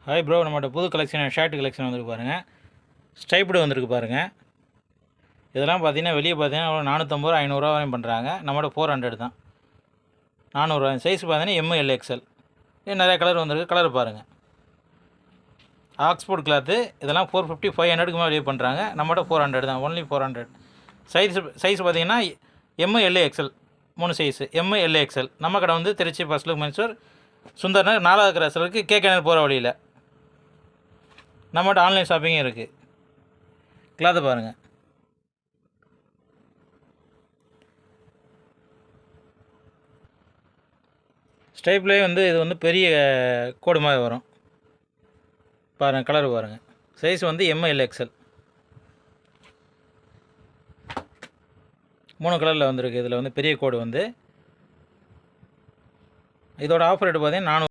Hi bro, நம்மகிட்ட புது collection shirt collection வந்திருக்கு பாருங்கள். ஸ்டைப்டு வந்திருக்கு பாருங்கள். இதெல்லாம் பார்த்தீங்கன்னா வெளியே பார்த்தீங்கன்னா 450 500 வரையும் பண்ணுறாங்க. நம்மகிட்ட 400 தான், 400. சைஸ் பார்த்தீங்கன்னா எம்எல் எக்ஸ்எல். நிறையா கலர் வந்திருக்கு. கலர் பாருங்கள். Oxford cloth. இதெல்லாம் 450 500க்கு மேலே வெளியே பண்ணுறாங்க. நம்மகிட்ட 400 தான், ஒன்லி 400. சைஸ் பார்த்தீங்கன்னா M L XL 3 size. M L XL. நம்ம கடை வந்து Trichy first look menswear, Sundar Nagar 4வது கிராஸருக்கு கேகேனர் போகிற வழியில். நம்மகிட்ட ஆன்லைன் ஷாப்பிங்கும் இருக்குது. கிளாத்தை பாருங்கள். ஸ்டைப்லேயே வந்து இது வந்து பெரிய கோடு மாதிரி வரும் பாருங்கள். கலர் பாருங்கள். சைஸ் வந்து எம்எல் எக்ஸ்எல். 3 கலரில் வந்திருக்கு. இதில் வந்து பெரிய கோடு வந்து இதோட ஆஃபர் ரேட்டு பார்த்தீங்கன்னா 400.